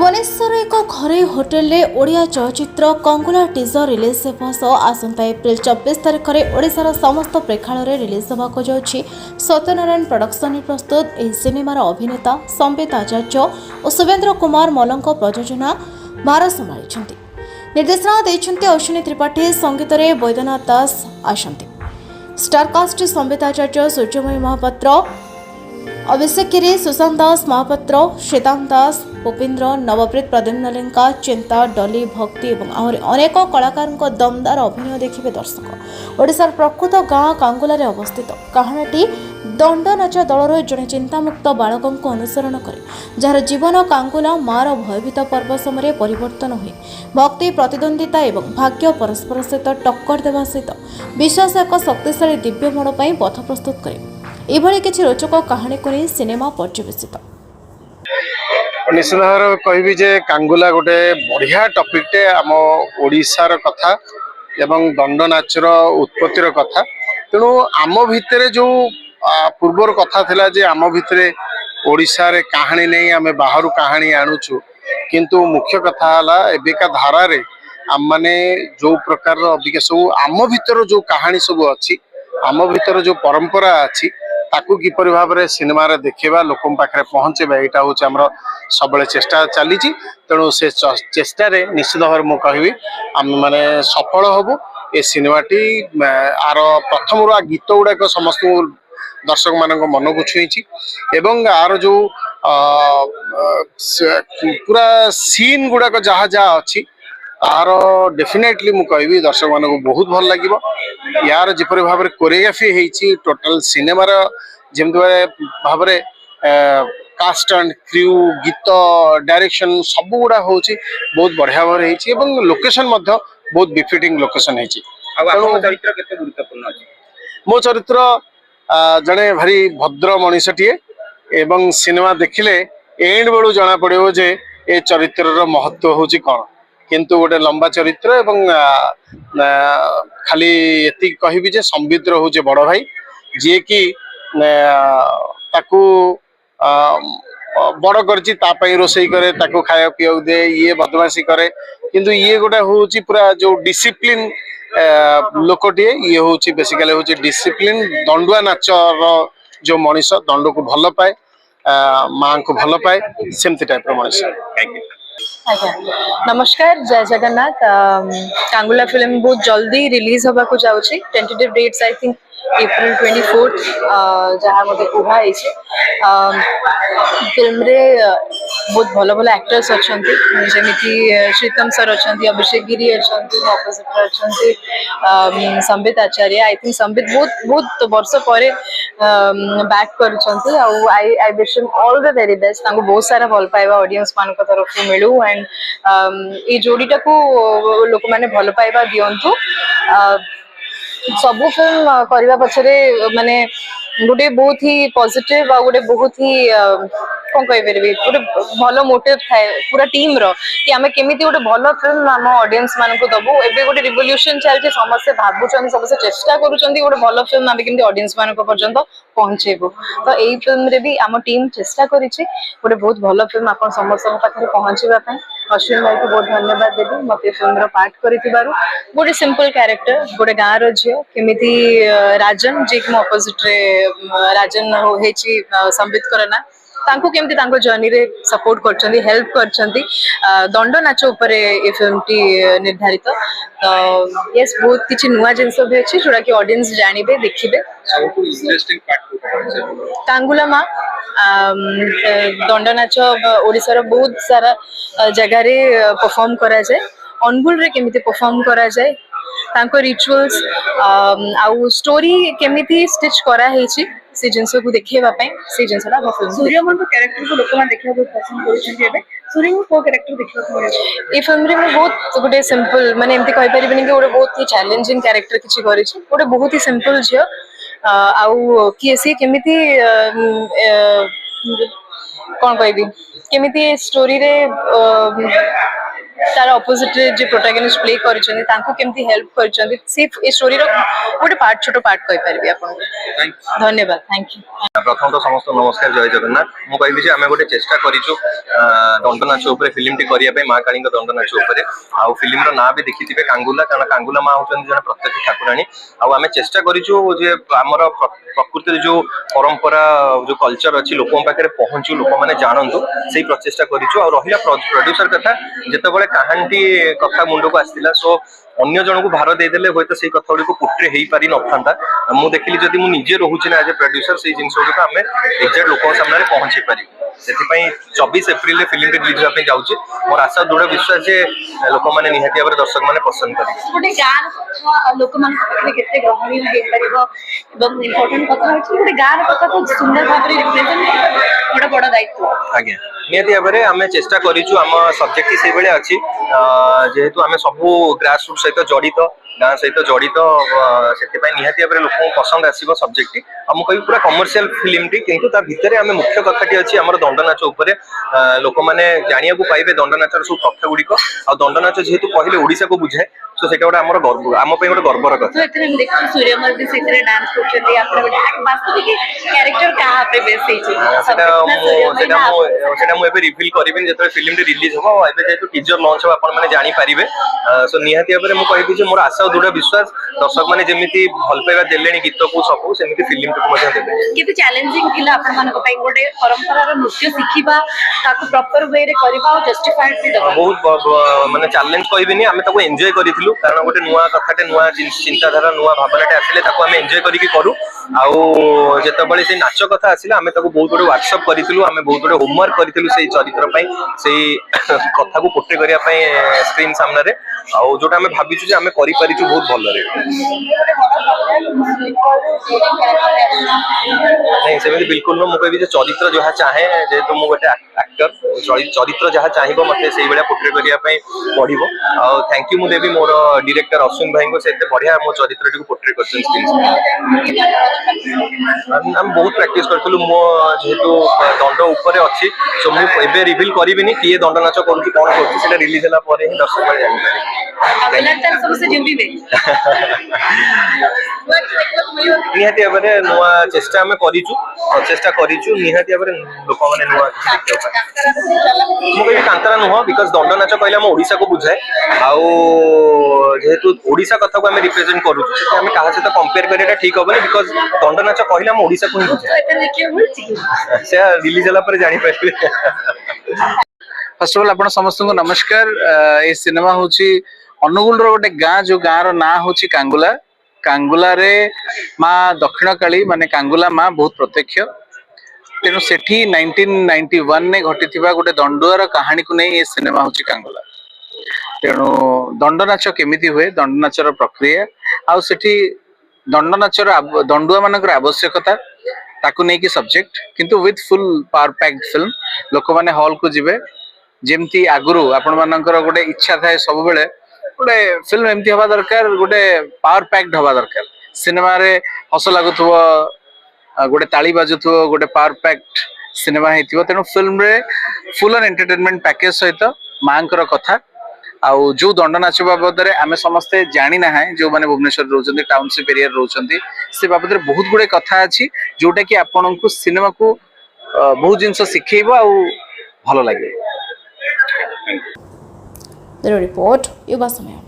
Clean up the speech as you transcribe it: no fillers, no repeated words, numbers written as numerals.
भुवनेश्वर एक घरे होटेल ओडिया चलचित्र कंगुला टीजर रिलीज आसंता एप्रिल 24 तारिख में ओडिशार समस्त प्रेक्षालय रिलीज होगा जाऊँगी। सत्यनारायण प्रोडक्शन प्रस्तुत यह सिनेमार अभिनेता संबित आचार्य और शुभेन्द्र कुमार मल्ल प्रयोजना भार संभाली। निर्देशना देते अश्विनी त्रिपाठी, संगीत बैद्यनाथ दास आसंती। स्टारकास्ट संबित आचार्य, सूर्यमयी महापात्र, अभिषेक गिरी, सुशांत दास महापात्र, श्रीतांत दास, उपेन्द्र, नवप्रीत, प्रद्युम्न लेंका, चिंता, डली, भक्ति और आहरी अनेक कलाकार दमदार अभिनय देखिए दर्शक। ओडिशार प्रकृत गाँ कांगुलारे अवस्थित कहानीटी दंड नाच दलर जड़े चिंतामुक्त बालकों को अनुसरण करे, जार जीवन कांगुला मार भयभीत पर्व समय परिवर्तन हुए। भक्ति, प्रतिद्वंदिता और भाग्य परस्पर सहित टक्कर देवा सहित विश्वास एक शक्तिशाली दिव्य मोड़ पर पथ प्रस्तुत करे। एभली किछि रोचक कहानी को नहीं सिनेमा पर्यवेसित। निश्चित भाव कहबी जे कांगुला गोटे बढ़िया टॉपिकटे आम ओडिशार कथा एवं दंड नाचर उत्पत्तिर कथा। तेणु आम भितर जो पूर्वर कथा थिला जे आम भितर ओडिशा रे कहानी नहीं आम बाहर कहानी आणुचु, किंतु मुख्य कथा हला एबिका धारा रे आम माने जो प्रकार अबिका सब आम भितर जो कहानी सब अच्छी, आम भितर जो परंपरा अच्छी ताकू किपरि भाव में सिनेमा रे देखा लोक पाखे पहुँचेबा यहाँ हूँ आम सब चेष्टा चली। तेणु से चेष्टा रे निश्चित भाव में कहबी आम माने सफल हबु। ए सिनेमाटी आर प्रथम गीत गुड़ाक समस्त दर्शक मान मन को छुई एवं आर जो पूरा सीन गुड़ाक जहाँ जहाँ अच्छी आर डेफिनेटली मु कहबी दर्शक मान को बहुत भल लगे। यार जिपर भाव में कोरियोग्राफी होती टोटाल सिनेमार जमी भाव में कास्ट एंड क्रू, गीत, डायरेक्शन सब गुड़ा हूँ बहुत बढ़िया भाव में लोकेशन बहुत बिफिटिंग लोकेशन मो चरित्र जड़े भारी भद्र मनीषटीए एवं सिनेमा देखिले एंड बेलू जना पड़ो जे ए चरित्र महत्व हूँ कौन, किंतु गोटे लंबा चरित्र एवं खाली एति कहबी जे संबित हूँ बड़ भाई जी कि ताकू बड़ कर रोसई करे, ताकू खाया पीवा दे, ये बदमाशी करे, किंतु ये गोटे हूँ पूरा जो डिसिप्लिन लोकटीए ये हूँ बेसिकली हूँ डिसिप्लिन दंडुआ नाचर जो मनीष दंड को भल पाए, माँ को भल पाए, सेमती टाइप मनीष। नमस्कार, जय जगन्नाथ। कांगुला फिल्म बहुत जल्दी रिलीज होगा को जाउछि। Tentative dates I think April 24 जहाँ मते कुहाई छै। फिल्म रे बहुत भलो भलो एक्टर्स अछंती, जेमिति श्रीतम सर अछंती, अभिषेक गिरी अछंती, ऑपोजिट अछंती संबित आचार्य। आई थिंक संबित बहुत वर्ष परे बैक करछंती। I wish him all the very best. तांको बहुत सारा भल पाइबा ऑडियंस मान को तरफ मिलू एंड ए जोड़ीटा को लोक माने भल पाइबा दियंतु। सबु फिल्म करबा पछरे माने गोटे बहुत ही पॉजिटिव आ गोटे बहुत ही कौन कहि परबी गोटे भलो मोटिव थाए पूरा टीम रो कि आमे केमिति गोटे भलो फिल्म हम ऑडियंस मान को दबो। एबे गोटे रिवोल्यूशन चलचे, समस्त भाबुचन समस्त चेष्टा करूचंती गोटे भलो फिल्म आमे केमिति ऑडियंस मान को पर्यंत पहुंचेबो। तो एई फिल्म रे भी आम टीम चेष्टा करिछि गोटे बहुत भलो फिल्म आपन समस्त पाखरे पहुंचेबा पय। अश्विन भाई को बहुत धन्यवाद देबी मते फिल्म रो पार्ट करिथिबारु। गोटे सिंपल कैरेक्टर, गोटे गाँ रो झियो केमिति राजन जे कि ऑपोजिट रे राजन होइछि संबित करना, तांको केमती तांको जर्नी रे सपोर्ट करछंती, हेल्प करछंती। दंड नाच ऊपर ए फिल्म टी निर्धारित। तो यस बहुत किछि नुवा जिंस भी अछि जोडा कि ऑडियंस जानिबे देखिबे। सबटू इंटरेस्टिंग पार्ट कांगुला मा दंड नाच ओडिसा रो बहुत सारा जगह रे परफॉर्म करा जाय। अनुगुल रे केमिति परफॉर्म करा जाय, तांको रिचुअल्स आउ स्टोरी केमिति स्टिच करा हेछि से जिंस को देखेबा पय से जिंसला फिल्म। सूर्यमन को कैरेक्टर को लोक मान देखिबा बहुत पसंद करूछन एबे सूर्यमन को कैरेक्टर देखिबा को मिले। ए फिल्म रे मैं बहुत गोटे सिंपल माने एमती कहि परिबेनी कि गोटे बहुत ही चैलेंजिंग कैरेक्टर किछि करिछि। गोटे बहुत ही सिंपल जियो आउ कि एसी केमिति कोन कहबी केमिति स्टोरी रे तार ऑपोजिट जे प्रोटैगनिस्ट प्ले करछन तांको केमती हेल्प करछन से ए स्टोरी रो गोटे पार्ट छोटो पार्ट कहि परबी आपन धन्यवाद थैंक यू प्रथम तो समस्त नमस्कार जय जगन्नाथ मु कहबी जे आमे गोटे चेष्टा करिछु दंड नाच ऊपर फिल्म टी करिया पे मां काली दंड नाच ऊपर आ फिल्म रो ना भी देखिथिबे कांगुला कारण कांगुला मां होचन जने प्रत्यक्ष ठाकुराणी आ आमे चेष्टा करिछु जे हमर प्रकृति जो परंपरा जो कल्चर अछि लोकन पाखरे पहुंचू लोक माने जानंतु सेही प्रचेष्टा करिछु आ रहिला प्रोड्यूसर कथा जते बळे कहानी कथा मुंडो को आस्तिला सो अन्य जन को भार देदेले होय तो सेही कथा गुडी को पुट्रे हेई पारि नथांता मु देखिली जदि मु निजे रहूची ना एज ए प्रोड्यूसर सेही जिंस को हमें एक्जेक्ट लोक सामने पहुंचे पारि सेथिपई 24 एप्रिल रे फिल्म टी रिलीज होते जाउची मोर आशा दृढ़ विश्वास जे लोक माने निहाती भाबरे दर्शक माने पसंद करिवे गोटे गान कथा लोक मान पाखरे केते गहरी हे परिबो एवं इंपोर्टेंट कथा अछि गोटे गान कथा तो सुंदर भाबरे रिप्रेजेंट गोटे बड़ दायित्व आज्ञा निहाती भाबरे आमे चेष्टा करिछु आम सब्जेक्ट से बेले अछि जेहेतु आमे सबु ग्रास रूट सहित जड़ित गाँ सहित जड़ित से निहाती भाव लोक पसंद आसो सब्जेक्ट आम कह पूरा कमर्शियल फिल्म टी किंतु ता भितर आम मुख्य कथाटी अच्छी आम दंड नाच उपर लोक मैंने जाना पाइबे दंड नाचर सब कथा गुड़िक आ दंड नाच जेहेतु कहले ओडिशा को बुझाए सो सेटा गोटे आमर गर्व आम पे गोटे गर्वर कथा तो एतरे हम देखु सूर्यमल भी सेतरे डांस करछथि आपन गोटे वास्तविक कैरेक्टर कहा पे बेस हे छी सेटा मु एबे रिवील करबिन जेतरे फिल्म टी रिलीज हो एबे जेतु टीजर लॉन्च हो आपन माने जानि पारिबे सो निहाती भाबरे मु कहबी जे मोर आशा दृढ़ विश्वास दर्शक माने जेमिति भल पाइबा देलेनी गीत को सब सेमिति फिल्म को मजा देबे केते चैलेंजिंग थिला आपन मान को पई गोटे परंपरा रो नृत्य सिखिबा ताको प्रॉपर वे रे करबा और जस्टिफाइड भी दबा बहुत माने चैलेंज कहबिनी आमे ताको एन्जॉय करिथिलु कारण गोटे नुवा कथाटे नुवा चिंताधारा नुवा भावनाटे आसिले ताको आमे एन्जॉय करिकि करू आउ जेतबळे से नाच कथा आसिला आमे ताको बहुत बडे व्हाट्सएप करिथिलु आमे बहुत बडे होमवर्क करिथिलु सेही चरित्र पई सेही कथा को पोट्रे करिया पई स्क्रीन सामने रे आउ जोटा आमे भाबिछु जे आमे करि परिछु बहुत भल रे नहीं सेମିତି बिल्कुल मु कहबी जे चरित्र जहा चाहे जेहेतु मु गोटे एक्टर चरित्र जहा चाहिबो मते सेही बेला पोट्रे करिया पई पडिबो आ थैंक यू मु देबी मोर डायरेक्टर अश्विन भाई को सेते बढ़िया मो चरित्र टी को पोट्रे करछन स्क्रीन हम बहुत प्रैक्टिस करथलु मो जेहेतु दंड ऊपर अछि सो मु एबे रिवील करबिनी कि ये दंड नाच करूची कोन करूची सेटा रिलीज होला परे ही दर्शक माने जानि पारे अगला सबसे जिम्मी बे निहाती भाबरे नुआ चेष्टा आमे करिछु निहाती भाबरे लोक माने नुआ देखियो मु कहबी कांतारा नुह बिकॉज दंड नाच कहले हम ओडिसा को बुझाए आउ जेहेतु ओडिसा कथा को आमे रिप्रेजेंट करू से आमे काहा से कंपेयर करेटा ठीक होबनी बिकॉज दंड नाच कहले हम ओडिसा को ही बुझाए एतरे देखियो होची से रिलीज होला पर जानि पाइबे फर्स्ट ऑफ ऑल आपण समस्त को नमस्कार ए सिनेमा होची अनुगुल रो गोटे गाँ जो गाँ रो ना होची कांगुला कांगुला रे माँ दक्षिण काली माने कांगुला माँ बहुत प्रत्यक्ष तेणु सेठी 1991 ने घटिथिबा गोटे दंडुआर कहानी को नहीं ए सिनेमा होची कांगुला तेणु दंड नाच केमिति हुए दंड नाचर प्रक्रिया आउ सेठी दंड नाचर दंडुआ मानकर आवश्यकता ताकू नहीं कि सब्जेक्ट किंतु with full power packed film लोक माने हॉल को जिवे जेमती आगुरु आपण मानकर गोटे इच्छा थाए सब बेले गोटे फिल्म एमती हवा दरकार गोटे पावर पैक्ड हवा दरकार सिनेमा रे हस लागुथुवो गोटे ताली बाजुथुवो गोटे पावर पैक्ड सिनेमा हेतिवो तेनु फिल्म रे फुल एन एंटरटेनमेंट पैकेज सहित मांकर कथा आउ जो दंड नाच बाबद आमे समस्ते जानी ना है जो माने भुवनेश्वर रोचंती टाउनशिप एरिया रोचंती से बाबद रे बहुत गुडे कथा अछि जोटा कि आपन को सिनेमा को बहुत जिंस सिखेइबो आउ भलो लागे ब्यूरो रिपोर्ट युवा समय।